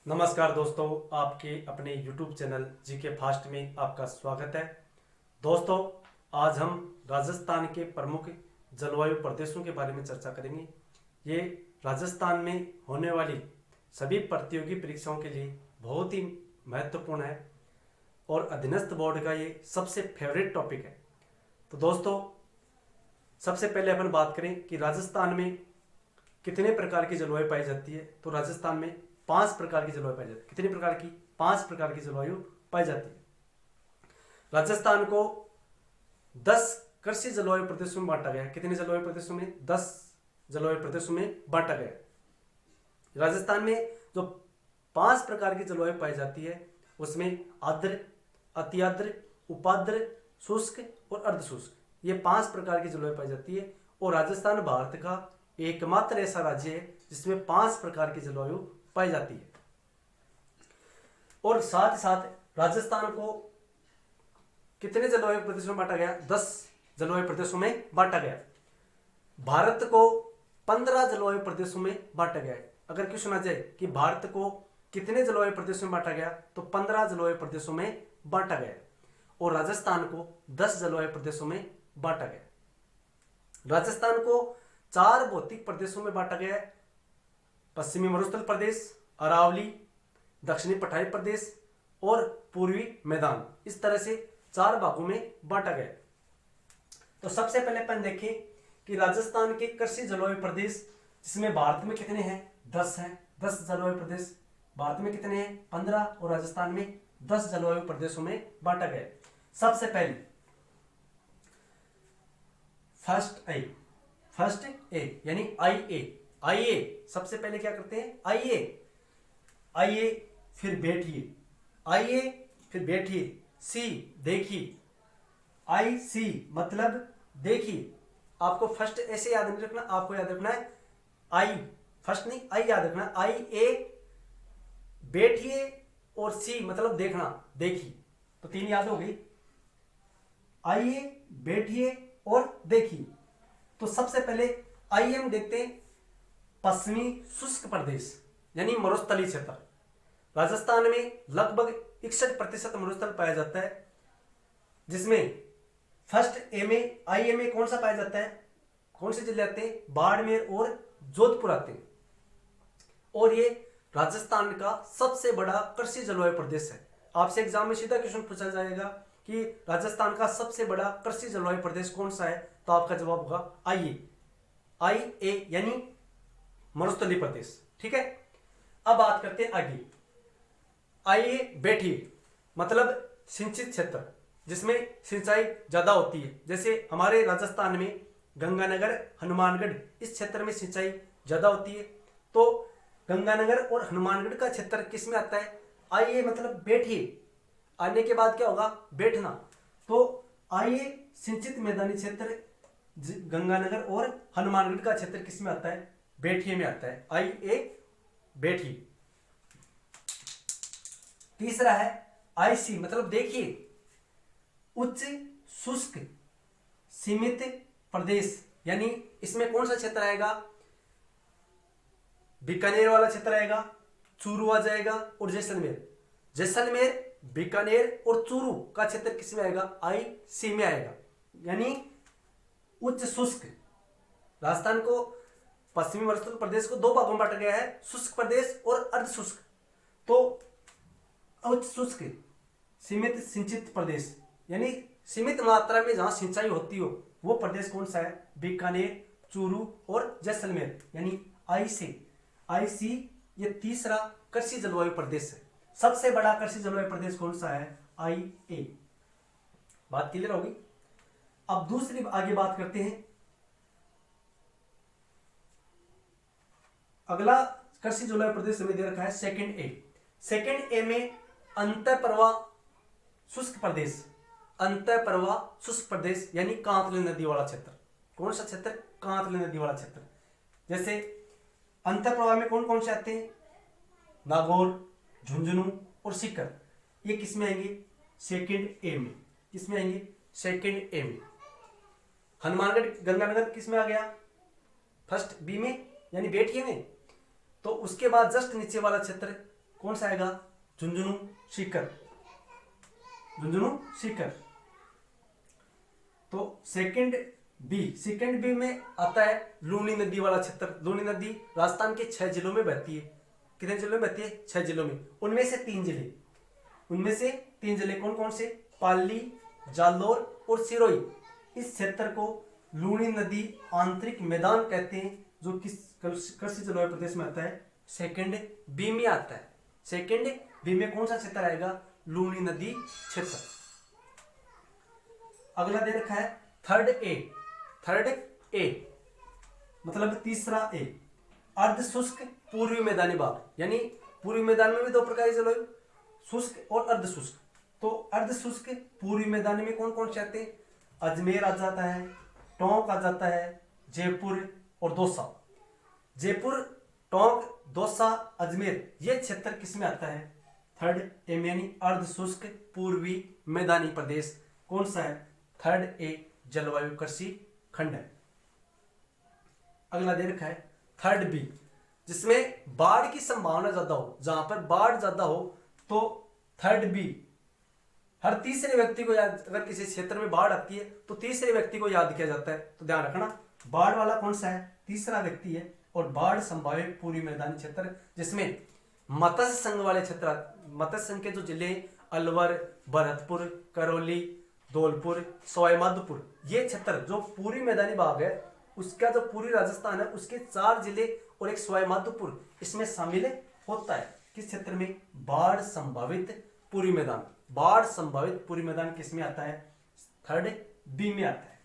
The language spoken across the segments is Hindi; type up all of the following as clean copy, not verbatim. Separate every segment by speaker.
Speaker 1: नमस्कार दोस्तों, आपके अपने YouTube चैनल जीके फास्ट में आपका स्वागत है। दोस्तों, आज हम राजस्थान के प्रमुख जलवायु प्रदेशों के बारे में चर्चा करेंगे। ये राजस्थान में होने वाली सभी प्रतियोगी परीक्षाओं के लिए बहुत ही महत्वपूर्ण है और अधीनस्थ बोर्ड का ये सबसे फेवरेट टॉपिक है। तो दोस्तों, सबसे पहले अपन बात करें कि राजस्थान में कितने प्रकार की जलवायु पाई जाती है। तो राजस्थान में 5 प्रकार की जलवायु पाई जाती है। कितनी प्रकार की? 5 प्रकार की जलवायु पाई जाती है। राजस्थान को 10 कृषि जलवायु प्रदेशों में बांटा गया है। कितने जलवायु प्रदेशों में? 10 जलवायु प्रदेशों में बांटा गया है। राजस्थान में जो 5 प्रकार की जलवायु पाई जाती है उसमें आर्द्र, अति आर्द्र, उपाद्र, शुष्क और अर्धशुष्क, ये 5 प्रकार की जलवायु पाई जाती है। और राजस्थान भारत का एकमात्र ऐसा राज्य है जिसमें 5 प्रकार की जलवायु पाई जाती है। और साथ ही साथ राजस्थान को कितने जलवायु प्रदेशों में बांटा गया? 10 जलवायु प्रदेशों में बांटा गया। भारत को 15 जलवायु प्रदेशों में बांटा गया है। अगर क्वेश्चन आ जाए कि भारत को कितने जलवायु प्रदेशों में बांटा गया, तो 15 जलवायु प्रदेशों में बांटा गया। और राजस्थान को 10 जलवायु प्रदेशों में बांटा गया। राजस्थान को 4 भौतिक प्रदेशों में बांटा गया है: पश्चिमी मरुस्थल प्रदेश, अरावली, दक्षिणी पठारी प्रदेश और पूर्वी मैदान। इस तरह से 4 भागों में बांटा गया। तो सबसे पहले अपन देखें कि राजस्थान के कृषि जलवायु प्रदेश, जिसमें भारत में कितने हैं? 10 हैं। 10 जलवायु प्रदेश। भारत में कितने हैं? 15। और राजस्थान में 10 जलवायु प्रदेशों में बांटा गया। सबसे पहले फर्स्ट ए यानी आइए सबसे पहले क्या करते हैं? आइए फिर बैठिए, आइए फिर बैठिए। सी, देखिए। आई सी मतलब देखिए। आपको फर्स्ट ऐसे याद नहीं रखना, आपको याद रखना है आई, फर्स्ट नहीं आई याद रखना। आई ए, बैठिए, और सी मतलब देखना, देखिए। तो 3 याद हो गई। आइए, बैठिए और देखिए। तो सबसे पहले आइए हम देखते हैं पश्चिमी शुष्क प्रदेश यानी मरुस्थलीय क्षेत्र। राजस्थान में लगभग 61% मरुस्थल पाया जाता है, जिसमें फर्स्ट ए में आई ए में कौन सा पाया जाता है? कौन से जिले आते हैं? बाड़मेर और जोधपुर आते हैं। और ये राजस्थान का सबसे बड़ा कृषि जलवायु प्रदेश है। आपसे एग्जाम में सीधा क्वेश्चन पूछा जाएगा कि राजस्थान का सबसे बड़ा कृषि जलवायु प्रदेश कौन सा है, तो आपका जवाब होगा आई ए यानी मरुस्थलीय प्रदेश। ठीक है। अब बात करते हैं आगे। आइए, बैठिए मतलब सिंचित क्षेत्र, जिसमें सिंचाई ज्यादा होती है। जैसे हमारे राजस्थान में गंगानगर, हनुमानगढ़, इस क्षेत्र में सिंचाई ज्यादा होती है। तो गंगानगर और हनुमानगढ़ का क्षेत्र किस में आता है? आइए मतलब बैठिए। आने के बाद क्या होगा? बैठना। तो आइए सिंचित मैदानी क्षेत्र गंगानगर और हनुमानगढ़ का क्षेत्र किस में आता है? बैठिए में आता है। आई ए, बैठिए। तीसरा है आई सी मतलब देखिए, उच्च शुष्क सीमित प्रदेश, यानी इसमें कौन सा क्षेत्र आएगा? बीकानेर वाला क्षेत्र आएगा, चूरू आ जाएगा और जैसलमेर, बीकानेर और चूरू का क्षेत्र किस में आएगा? आई सी में आएगा, यानी उच्च शुष्क। राजस्थान को पश्चिमी मरुस्थल प्रदेश को 2 भागों में बांटा गया है, शुष्क प्रदेश और अर्धशुष्क। तो उच्च शुष्क सीमित सिंचित प्रदेश यानी सीमित मात्रा में जहां सिंचाई होती हो वो प्रदेश कौन सा है? बीकानेर, चूरू और जैसलमेर, यानी आई सी ये तीसरा कृषि जलवायु प्रदेश है। सबसे बड़ा कृषि जलवायु प्रदेश कौन सा है? आई ए। बात क्लियर होगी। अब दूसरी आगे बात करते हैं। अगला कृषि जलवायु प्रदेश हमें दे रखा है सेकंड ए में अंतःप्रवाह शुष्क प्रदेश यानी कांतली नदी वाला क्षेत्र। कौन सा क्षेत्र? कांतली नदी वाला क्षेत्र। जैसे अंतःप्रवाह में कौन कौन से आते हैं? नागौर, झुंझुनू और सीकर। ये किस में आएंगे? सेकंड ए में। किस में आएंगे? सेकंड ए में। हनुमानगढ़, गंगानगर किस में आ गया? फर्स्ट बी में यानी बैठिए में। तो उसके बाद जस्ट नीचे वाला क्षेत्र कौन सा आएगा? झुंझुनू सीकर, झुंझुनू सीकर। तो सेकंड बी में आता है लूनी नदी वाला क्षेत्र। लूनी नदी राजस्थान के 6 जिलों में बहती है। कितने जिलों में बहती है? 6 जिलों में। उनमें से 3 जिले कौन कौन से? पाली, जालौर और सिरोही। इस क्षेत्र को लूनी नदी आंतरिक मैदान कहते हैं, जो किस कृषि जलवायु प्रदेश में आता है? सेकंड बी में आता है। सेकंड बी में कौन सा क्षेत्र आएगा? लूनी नदी क्षेत्र। अगला दे रखा है थर्ड ए मतलब तीसरा ए, अर्ध शुष्क पूर्वी मैदानी भाग। यानी पूर्वी मैदान में भी 2 प्रकार की जलवायु, शुष्क और अर्ध शुष्क। तो अर्ध शुष्क पूर्वी मैदानी में कौन कौन से आते हैं? अजमेर आ जाता है, टोंक आ जाता है, जयपुर और दौसा। जयपुर, टोंक, दौसा, अजमेर, ये क्षेत्र किसमें आता है? थर्ड ए में, यानी अर्ध शुष्क पूर्वी मैदानी प्रदेश कौन सा है? थर्ड ए जलवायु कृषि खंड है। अगला दे रखा है थर्ड बी, जिसमें बाढ़ की संभावना ज्यादा हो। जहां पर बाढ़ ज्यादा हो तो थर्ड बी हर तीसरे व्यक्ति को याद, अगर किसी क्षेत्र में बाढ़ आती है तो तीसरे व्यक्ति को याद किया जाता है। तो ध्यान रखना, बाढ़ वाला कौन सा है? तीसरा व्यक्ति है। और बाढ़ संभावित पूर्वी मैदानी क्षेत्र, जिसमें मत्स्य संघ वाले क्षेत्र, मत्स्य संघ के जो जिले अलवर, भरतपुर, करौली, धौलपुर, सवाई माधोपुर, ये क्षेत्र जो पूर्वी मैदानी भाग है, उसका जो पूरी राजस्थान है उसके 4 जिले और एक सवाई माधोपुर इसमें शामिल होता है। किस क्षेत्र में? बाढ़ संभावित पूर्वी मैदान। बाढ़ संभावित पूर्वी मैदान किस में आता है? थर्ड बी में आता है।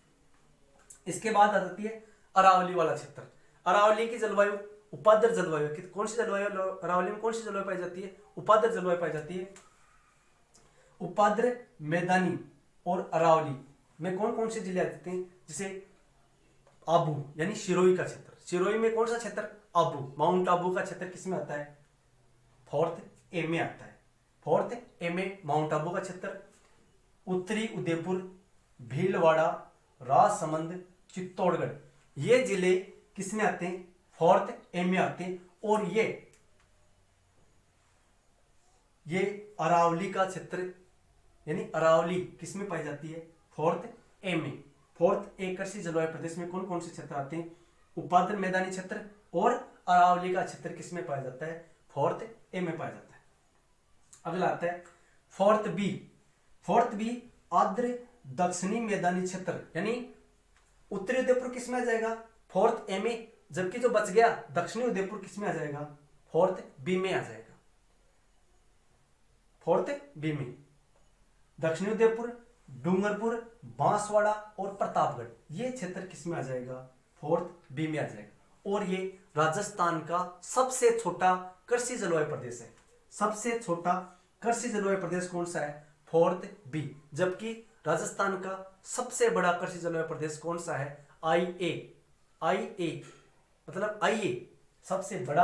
Speaker 1: इसके बाद आ जाती है अरावली वाला क्षेत्र। अरावली की जलवायु उपाद्र जलवायु। कौन सी जलवायु अरावली में? कौन सी जलवायु पाई जाती है? उपाद्र जलवायु पाई जाती है। उपाद्र मैदानी और अरावली में कौन कौन से जिले आ जाते हैं? जैसे आबू यानी सिरोही का क्षेत्र। सिरोही में कौन सा क्षेत्र? आबू, माउंट आबू का क्षेत्र किसमें आता है? फोर्थ ए में आता है। फोर्थ ए में माउंट आबू का क्षेत्र। उत्तरी उदयपुर, भीलवाड़ा, राजसमंद, चित्तौड़गढ़, ये जिले किसमें आते हैं? फोर्थ ए में आते हैं। और ये अरावली का क्षेत्र, यानी अरावली किसमें पाई जाती है? फोर्थ ए में। फोर्थ ए कृषि जलवायु प्रदेश में कौन कौन से क्षेत्र आते हैं? उपाद्र मैदानी क्षेत्र और अरावली का क्षेत्र किसमें पाया जाता है? फोर्थ ए में पाया जाता है। अगला आता है फोर्थ बी। फोर्थ बी आर्द्र दक्षिणी मैदानी क्षेत्र, यानी उत्तरी उदयपुर किसमें आ जाएगा? फोर्थ ए में। जबकि जो बच गया दक्षिणी उदयपुर किसमें आ जाएगा? फोर्थ बी में आ जाएगा। फोर्थ बी में दक्षिणी उदयपुर, डूंगरपुर, बांसवाड़ा और प्रतापगढ़, ये क्षेत्र किसमें आ जाएगा? फोर्थ बी में आ जाएगा। और ये राजस्थान का सबसे छोटा कृषि जलवायु प्रदेश है। सबसे छोटा कृषि जलवायु प्रदेश कौन सा है? Fourth B. जबकि राजस्थान का सबसे बड़ा कृषि जलवायु प्रदेश कौन सा है? IA मतलब IA सबसे बड़ा,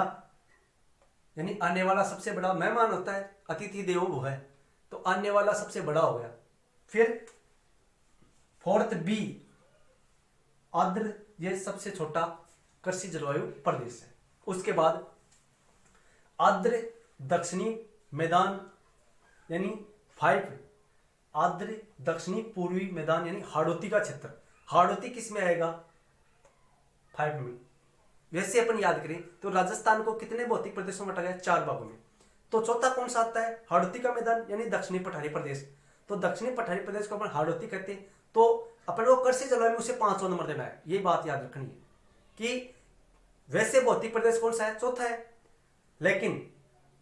Speaker 1: यानी आने वाला सबसे बड़ा मेहमान होता है, अतिथि देवो भव है, तो आने वाला सबसे बड़ा हो गया। फिर फोर्थ बी आर्द्र, ये सबसे छोटा कृषि जलवायु प्रदेश है। उसके बाद आर्द्र दक्षिणी मैदान यानी 5, आर्द्र दक्षिणी पूर्वी मैदान यानी हाड़ौती का क्षेत्र। हाड़ौती किस में आएगा? 5 में। वैसे अपन याद करें तो राजस्थान को कितने भौतिक प्रदेशों में बांटा गया? 4 भागों में। तो चौथा कौन सा आता है? हाड़ौती का मैदान यानी दक्षिणी पठारी प्रदेश। तो दक्षिणी पठारी प्रदेश को अपन हाड़ौती कहते हैं। तो अपन को कृषि जलवायु में उसे 5वां नंबर देना है, ये बात याद रखनी है कि वैसे भौतिक प्रदेश कौन सा है? चौथा है, लेकिन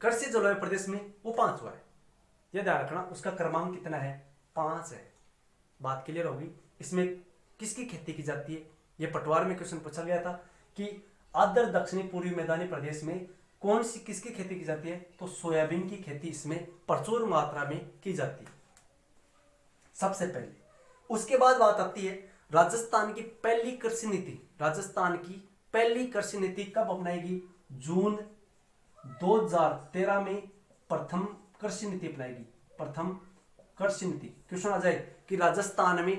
Speaker 1: कृषि जलवायु प्रदेश में वो 5वां है। यह ध्यान रखना, उसका क्रमांक कितना है? 5 है। बात क्लियर होगी। इसमें किसकी खेती की जाती है? ये पटवार में क्वेश्चन पूछा गया था कि आर्द्र दक्षिणी पूर्वी मैदानी प्रदेश में कौन सी किसकी खेती की जाती है? तो सोयाबीन की खेती इसमें प्रचुर मात्रा में की जाती है सबसे पहले। उसके बाद बात आती है राजस्थान की पहली कृषि नीति। राजस्थान की पहली कृषि नीति कब अपनाएगी? जून 2013 में प्रथम कृषि नीति अपनाएगी। प्रथम कृषि नीति क्वेश्चन आ जाए कि राजस्थान में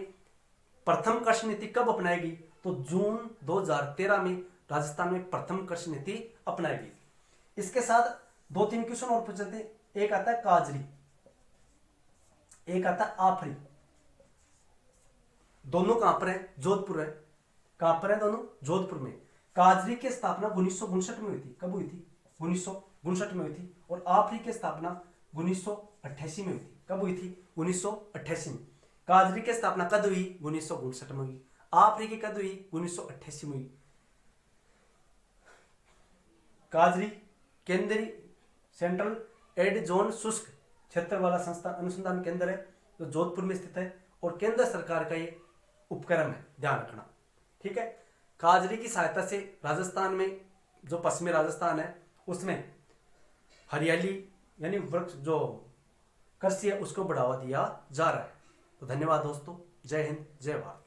Speaker 1: प्रथम कृषि नीति कब अपनाएगी? तो जून 2013 में राजस्थान में प्रथम कृषि नीति अपनाएगी। इसके साथ दो तीन क्वेश्चन और पूछ लेते हैं। एक आता है काजरी, एक आता है आफरी। दोनों कहां पर है? जोधपुर है। कहां पर है दोनों? जोधपुर में। काजरी की स्थापना 1959 में हुई थी। कब हुई थी? 1959 में हुई थी। और आफरी की स्थापना 1988 में हुई थी। कब हुई थी? 1988 में। काजरी की स्थापना कब हुई? 1959 में हुई। आफरी की कब हुई? 1988 में हुई। काजरी केंद्रीय सेंट्रल एड जोन शुष्क क्षेत्र वाला संस्थान अनुसंधान केंद्र है जो जोधपुर में स्थित है और केंद्र सरकार का ये उपक्रम है, ध्यान रखना। ठीक है। काजरी की सहायता से राजस्थान में, जो पश्चिमी राजस्थान है, उसमें हरियाली यानी वृक्ष जो कृषि है उसको बढ़ावा दिया जा रहा है। तो धन्यवाद दोस्तों। जय हिंद, जय भारत।